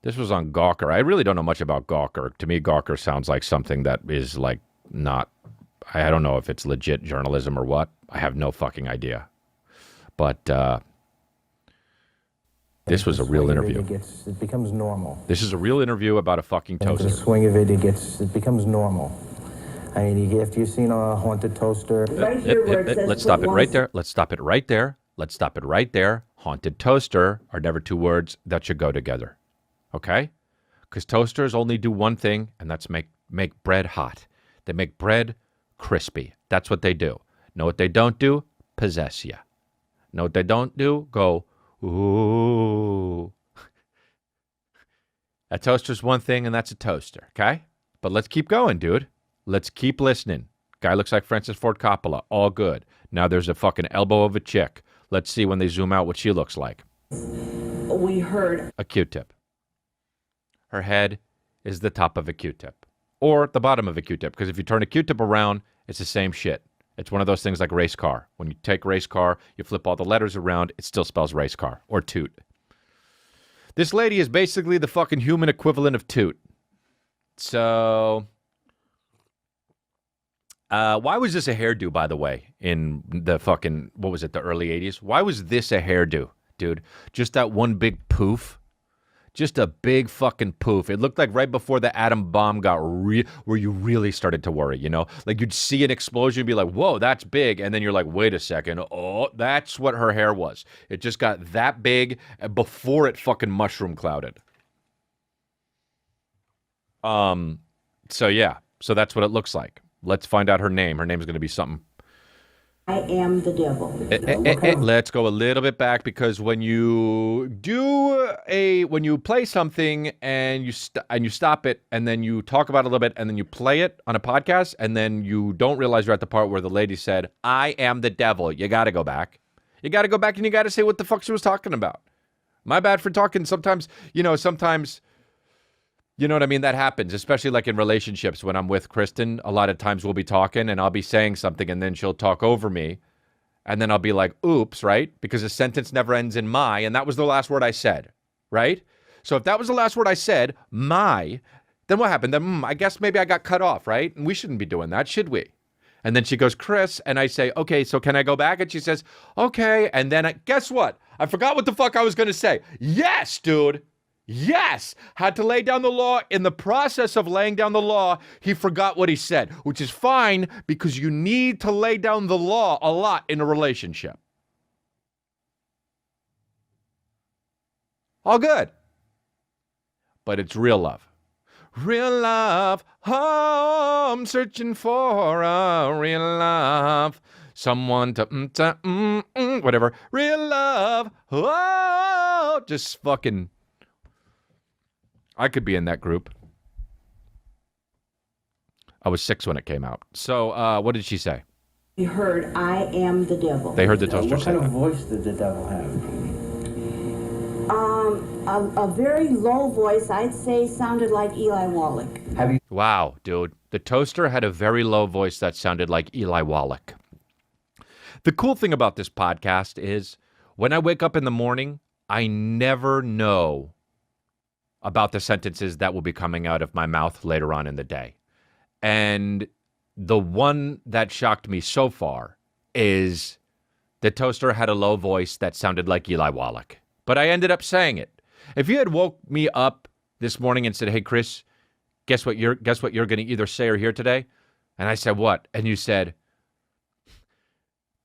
This was on Gawker. I really don't know much about Gawker. To me, Gawker sounds like something that is like not. I don't know if it's legit journalism or what. I have no fucking idea. But this was a real interview. It becomes normal. This is a real interview about a fucking toaster. The swing of it, it becomes normal. I mean, if you've seen a haunted toaster. Right here where it says let's stop it right there. Let's stop it right there. Let's stop it right there. Haunted toaster are never two words that should go together. Okay? Because toasters only do one thing, and that's make bread hot. They make bread crispy. That's what they do. Know what they don't do? Possess you. Know what they don't do? Go, ooh. A toaster's one thing, and that's a toaster, okay? But let's keep going, dude. Let's keep listening. Guy looks like Francis Ford Coppola. All good. Now there's a fucking elbow of a chick. Let's see when they zoom out what she looks like. We heard a Q-tip. Her head is the top of a Q-tip. Or the bottom of a Q-tip. Because if you turn a Q-tip around, it's the same shit. It's one of those things like race car. When you take race car, you flip all the letters around, it still spells race car. Or toot. This lady is basically the fucking human equivalent of toot. So, why was this a hairdo, by the way, in the fucking, what was it, the early 80s? Why was this a hairdo, dude? Just that one big poof? Just a big fucking poof. It looked like right before the atom bomb got where you really started to worry, you know? Like you'd see an explosion and be like, whoa, that's big. And then you're like, wait a second. Oh, that's what her hair was. It just got that big before it fucking mushroom clouded. So yeah. So that's what it looks like. Let's find out her name. Her name's going to be something. I am the devil. Let's go a little bit back because when you play something and you stop it and then you talk about it a little bit and then you play it on a podcast and then you don't realize you're at the part where the lady said, I am the devil. You got to go back. You got to go back and you got to say what the fuck she was talking about. My bad for talking. Sometimes, you know what I mean? That happens, especially like in relationships. When I'm with Kristen, a lot of times we'll be talking and I'll be saying something and then she'll talk over me. And then I'll be like, oops, right? Because a sentence never ends in my, and that was the last word I said, right? So if that was the last word I said, my, then what happened? Then I guess maybe I got cut off, right? And we shouldn't be doing that, should we? And then she goes, Chris, and I say, okay, so can I go back? And she says, okay. And then guess what? I forgot what the fuck I was going to say. Yes, dude. Yes, had to lay down the law. In the process of laying down the law, he forgot what he said, which is fine because you need to lay down the law a lot in a relationship. All good. But it's real love. Real love. Oh, I'm searching for a real love. Someone to whatever. Real love. Oh, just fucking... I could be in that group. I was 6 when it came out. So, what did she say? We heard, I am the devil. They heard the toaster say that. What kind of voice did the devil have? A very low voice, I'd say, sounded like Eli Wallach. Wow, dude. The toaster had a very low voice that sounded like Eli Wallach. The cool thing about this podcast is when I wake up in the morning, I never know about the sentences that will be coming out of my mouth later on in the day. And the one that shocked me so far is the toaster had a low voice that sounded like Eli Wallach. But I ended up saying it. If you had woke me up this morning and said, hey, Chris, guess what you're going to either say or hear today? And I said, what? And you said,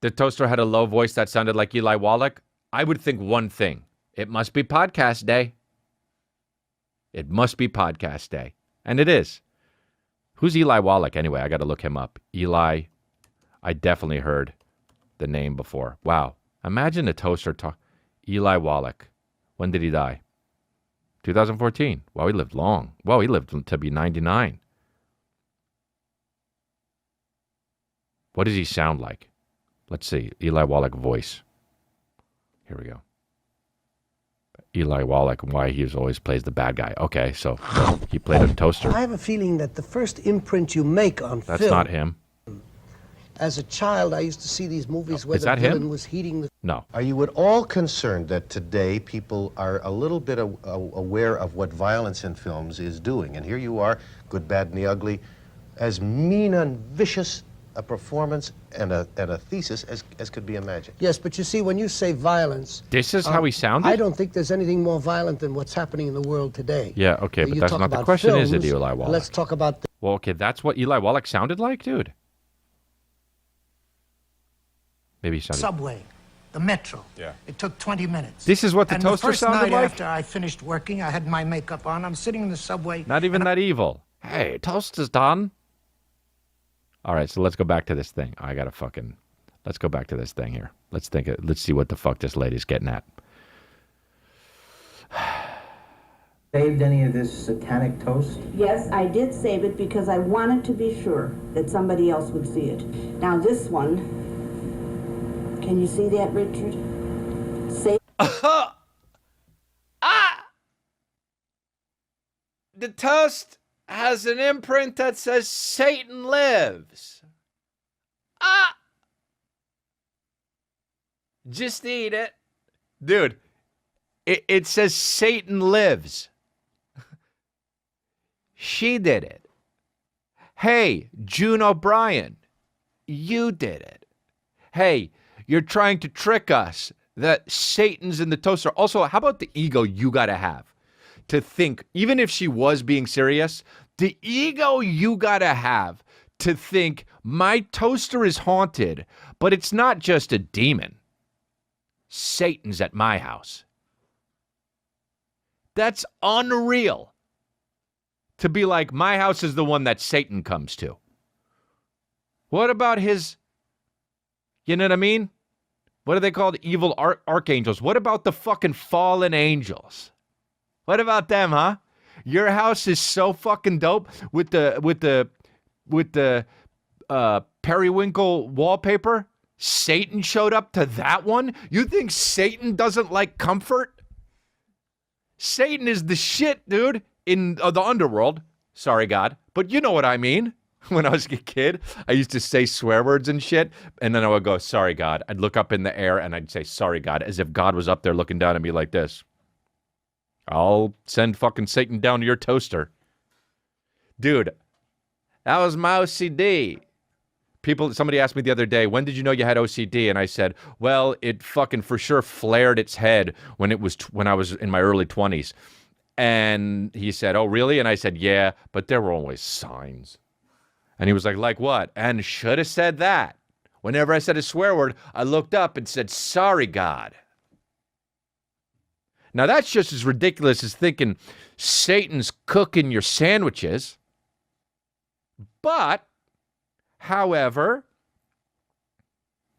the toaster had a low voice that sounded like Eli Wallach. I would think one thing. It must be podcast day. It must be podcast day. And it is. Who's Eli Wallach anyway? I got to look him up. Eli, I definitely heard the name before. Wow. Imagine a toaster talk. Eli Wallach. When did he die? 2014. Wow, he lived long. Wow, he lived to be 99. What does he sound like? Let's see. Eli Wallach voice. Here we go. Eli Wallach and why he always plays the bad guy. Okay, so he played a toaster. I have a feeling that the first imprint you make on film... That's not him. As a child, I used to see these movies where Is the that villain him? was heating the... No. Are you at all concerned that today people are a little bit aware of what violence in films is doing? And here you are, Good, Bad, and the Ugly, as mean and vicious a performance and a thesis as could be imagined. Yes, but you see, when you say violence... This is how he sounded? I don't think there's anything more violent than what's happening in the world today. Yeah, okay, but You that's talk not the about question, is it, films, Eli Wallach? Let's talk about... Well, okay, that's what Eli Wallach sounded like, dude. Maybe he sounded... Subway, the metro. Yeah. It took 20 minutes. This is what the toaster sounded And the first night like? after I finished working, I had my makeup on. I'm sitting in the subway. Not even that evil. Hey, toast is done. All right, so let's go back to this thing. I gotta fucking... Let's go back to this thing here. Let's see what the fuck this lady's getting at. Saved any of this satanic toast? Yes, I did save it because I wanted to be sure that somebody else would see it. Now this one, can you see that, Richard? The toast has an imprint that says Satan lives. Just eat it. Dude, it says Satan lives. She did it. Hey, June O'Brien, you did it. Hey, you're trying to trick us that Satan's in the toaster. Also, how about the ego you gotta have to think, even if she was being serious, the ego you gotta have to think my toaster is haunted, but it's not just a demon. Satan's at my house. That's unreal. To be like, my house is the one that Satan comes to. What about his, you know what I mean? What are they called? Evil archangels. What about the fucking fallen angels? What about them, huh? Your house is so fucking dope with the periwinkle wallpaper. Satan showed up to that one? You think Satan doesn't like comfort? Satan is the shit, dude, in the underworld. Sorry, God. But you know what I mean. When I was a kid, I used to say swear words and shit, and then I would go, sorry, God. I'd look up in the air, and I'd say, sorry, God, as if God was up there looking down at me like this. I'll send fucking Satan down to your toaster. Dude, that was my OCD. Somebody asked me the other day, when did you know you had OCD? And I said, well, it fucking for sure flared its head when I was in my early 20s. And he said, oh, really? And I said, yeah, but there were always signs. And he was like what? And should have said that. Whenever I said a swear word, I looked up and said, sorry, God. Now, that's just as ridiculous as thinking Satan's cooking your sandwiches. But, however,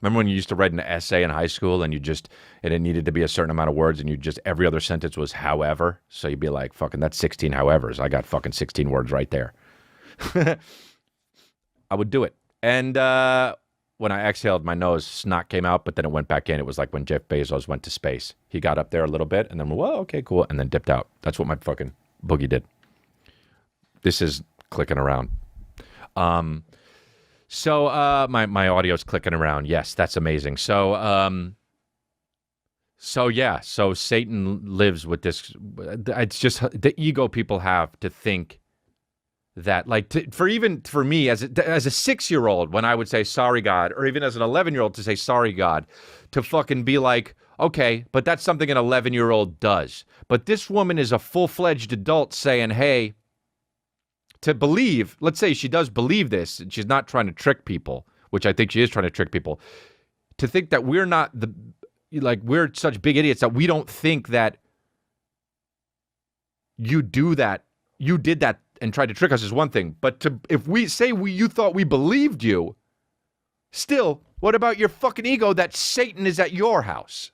remember when you used to write an essay in high school and it needed to be a certain amount of words and every other sentence was however? So you'd be like, fucking, that's 16 howevers. I got fucking 16 words right there. I would do it. And when I exhaled, my nose, snot came out, but then it went back in. It was like when Jeff Bezos went to space. He got up there a little bit and then, whoa, okay, cool, and then dipped out. That's what my fucking boogie did. This is clicking around. So my audio's clicking around. Yes, that's amazing. So Satan lives with this. It's just the ego people have to think that, like, for me as a 6-year-old, when I would say sorry, God, or even as an 11-year-old to say sorry, God, to fucking be like, okay, but that's something an 11-year-old does. But this woman is a full-fledged adult saying, hey, to believe, let's say she does believe this, and she's not trying to trick people, which I think she is trying to trick people, to think that we're not we're such big idiots that we don't think that you did that and tried to trick us is one thing. But if we say you thought we believed you, still, what about your fucking ego that Satan is at your house?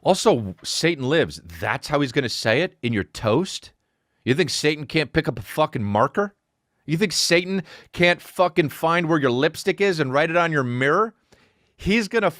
Also, Satan lives. That's how he's going to say it in your toast? You think Satan can't pick up a fucking marker? You think Satan can't fucking find where your lipstick is and write it on your mirror? He's gonna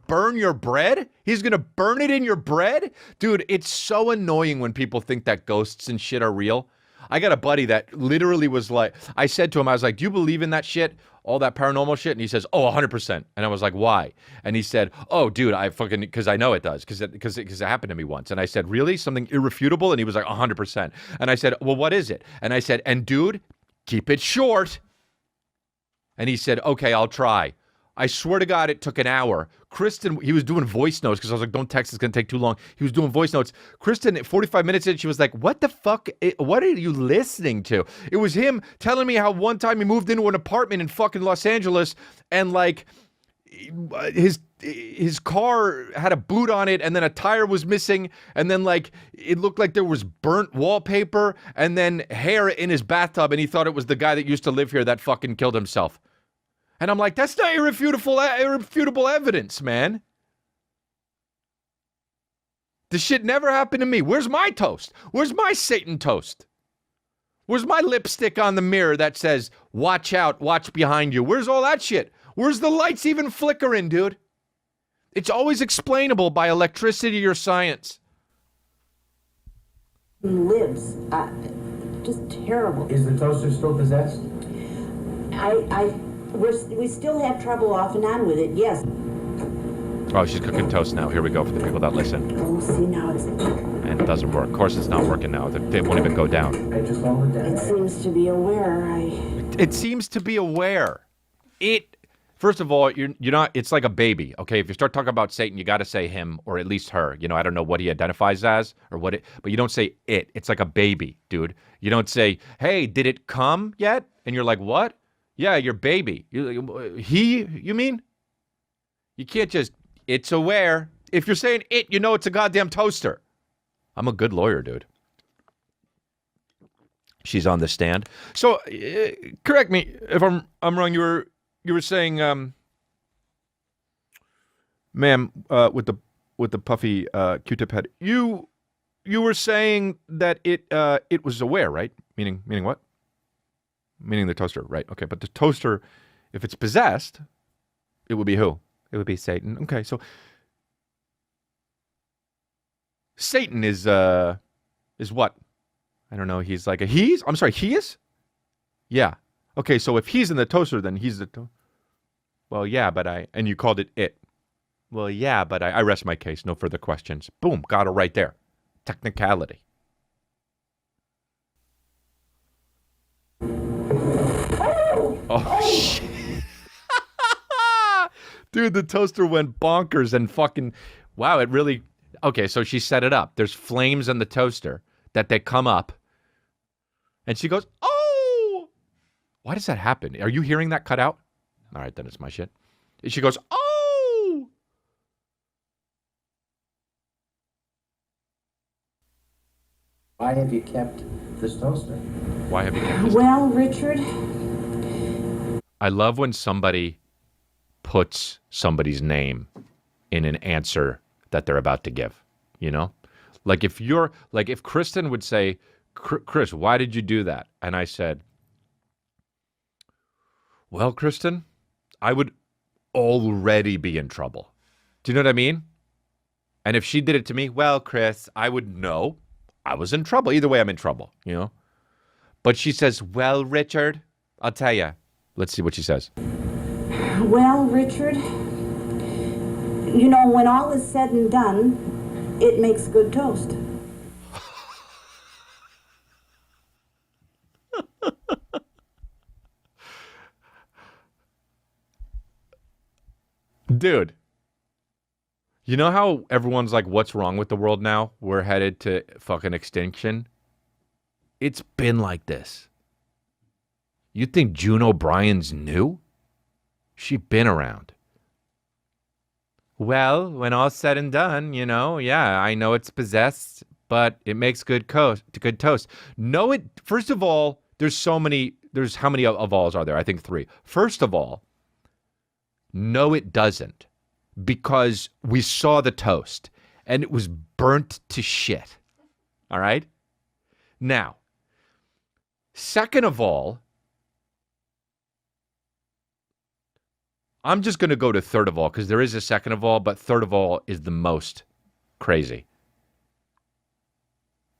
burn your bread? He's gonna burn it in your bread? Dude, it's so annoying when people think that ghosts and shit are real. I got a buddy that literally was like, I said to him, I was like, do you believe in that shit? All that paranormal shit? And he says, oh, 100%. And I was like, why? And he said, oh, dude, I fucking, because I know it does, because it happened to me once. And I said, really? Something irrefutable? And he was like, 100%. And I said, well, what is it? And I said, and dude, keep it short. And he said, okay, I'll try. I swear to God, it took an hour. Kristen, he was doing voice notes because I was like, don't text, it's going to take too long. He was doing voice notes. Kristen, at 45 minutes in, she was like, what the fuck? What are you listening to? It was him telling me how one time he moved into an apartment in fucking Los Angeles and like his car had a boot on it and then a tire was missing and then like it looked like there was burnt wallpaper and then hair in his bathtub and he thought it was the guy that used to live here that fucking killed himself. And I'm like, that's not irrefutable evidence, man. This shit never happened to me. Where's my toast? Where's my Satan toast? Where's my lipstick on the mirror that says, watch out, watch behind you? Where's all that shit? Where's the lights even flickering, dude? It's always explainable by electricity or science. Lives. Just terrible. Is the toaster still possessed? We still have trouble off and on with it, yes. Oh, she's cooking toast now. Here we go for the people that listen. Oh, see, now it's... And it doesn't work. Of course, it's not working now. They won't even go down. I just hold it down. It seems to be aware. It seems to be aware. First of all, you're not. It's like a baby. Okay, if you start talking about Satan, you got to say him or at least her. You know, I don't know what he identifies as or what it, but you don't say it. It's like a baby, dude. You don't say, "Hey, did it come yet?" And you're like, "What?" Yeah, your baby. You mean? You can't just. It's aware. If you're saying it, you know it's a goddamn toaster. I'm a good lawyer, dude. She's on the stand. So, correct me if I'm wrong. You were saying, ma'am, with the puffy Q-tip head. You were saying that it was aware, right? Meaning what? Meaning the toaster, right? Okay, but the toaster, if it's possessed, it would be who? It would be Satan. Okay, so Satan is what? I don't know. He's like I'm sorry, he is? Yeah. Okay, so if he's in the toaster, then he's the Well, yeah, but and you called it. Well, yeah, but I rest my case. No further questions. Boom, got it right there. Technicality. Oh, shit. Dude, the toaster went bonkers and fucking, wow, it really, okay, so she set it up. There's flames in the toaster that they come up. And she goes, oh! Why does that happen? Are you hearing that cut out? All right, then it's my shit. She goes, oh! Why have you kept this toaster? Why have you kept this? Well, Richard... I love when somebody puts somebody's name in an answer that they're about to give, you know? Like if Kristen would say, Chris, why did you do that? And I said, well, Kristen, I would already be in trouble. Do you know what I mean? And if she did it to me, well, Chris, I would know I was in trouble. Either way, I'm in trouble, you know? But she says, well, Richard, I'll tell you. Let's see what she says. Well, Richard, you know, when all is said and done, it makes good toast. Dude, you know how everyone's like, what's wrong with the world now? We're headed to fucking extinction. It's been like this. You think June O'Brien's new? She been around. Well, when all's said and done, you know, yeah, I know it's possessed, but it makes good toast. No, first of all, there's how many of alls are there? I think 3. First of all, no, it doesn't, because we saw the toast and it was burnt to shit. All right? Now, second of all, I'm just going to go to third of all because there is a second of all, but third of all is the most crazy.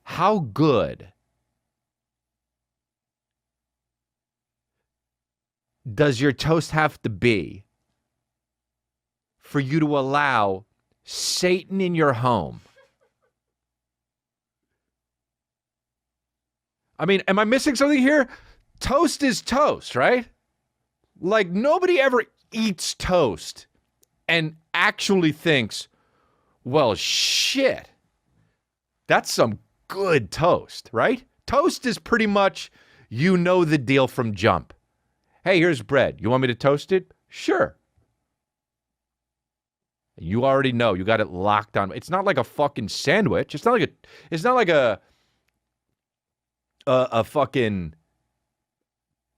How good does your toast have to be for you to allow Satan in your home? I mean, am I missing something here? Toast is toast, right? Like, nobody ever eats toast and actually thinks, well, shit, that's some good toast, right? Toast is pretty much, you know the deal from jump. Hey, here's bread. You want me to toast it? Sure. You already know. You got it locked on. It's not like a fucking sandwich. It's not like a fucking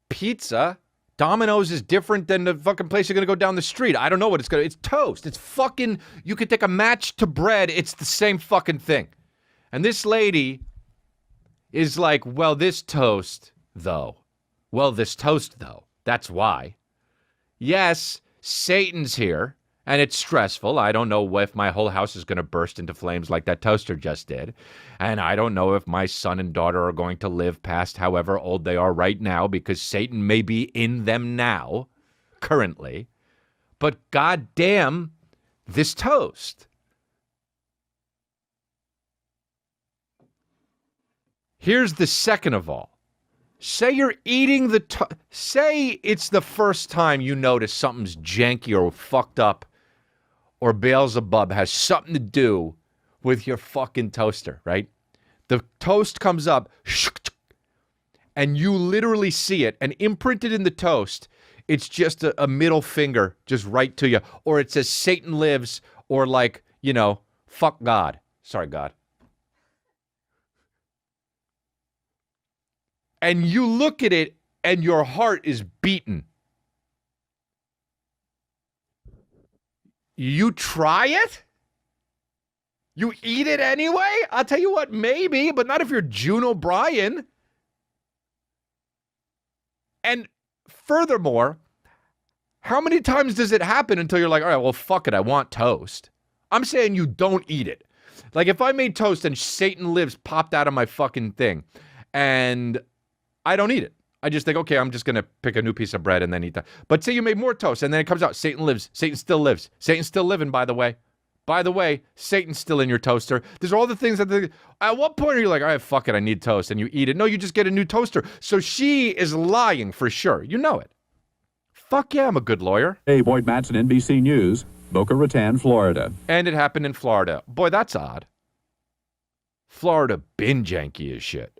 pizza. Domino's is different than the fucking place you're going to go down the street. I don't know what it's going to... It's toast. It's fucking... You could take a match to bread. It's the same fucking thing. And this lady is like, well, this toast, though. That's why. Yes, Satan's here, and it's stressful. I don't know if my whole house is going to burst into flames like that toaster just did. And I don't know if my son and daughter are going to live past however old they are right now, because Satan may be in them now, currently. But goddamn, this toast. Here's the second of all. Say you're eating the say it's the first time you notice something's janky or fucked up, or Beelzebub has something to do with your fucking toaster, right? The toast comes up, and you literally see it, and imprinted in the toast, it's just a middle finger just right to you, or it says Satan lives, or like, you know, fuck God. Sorry, God. And you look at it, and your heart is beating. You try it? You eat it anyway? I'll tell you what, maybe, but not if you're June O'Brien. And furthermore, how many times does it happen until you're like, all right, well, fuck it, I want toast? I'm saying you don't eat it. Like, if I made toast and Satan lives popped out of my fucking thing, and I don't eat it. I just think, okay, I'm just going to pick a new piece of bread and then eat that. But say you made more toast, and then it comes out, Satan lives. Satan still lives. Satan's still living, by the way. By the way, Satan's still in your toaster. There's all the things that... At what point are you like, all right, fuck it, I need toast, and you eat it? No, you just get a new toaster. So she is lying for sure. You know it. Fuck yeah, I'm a good lawyer. Hey, Boyd Mattson, NBC News, Boca Raton, Florida. And it happened in Florida. Boy, that's odd. Florida been janky as shit.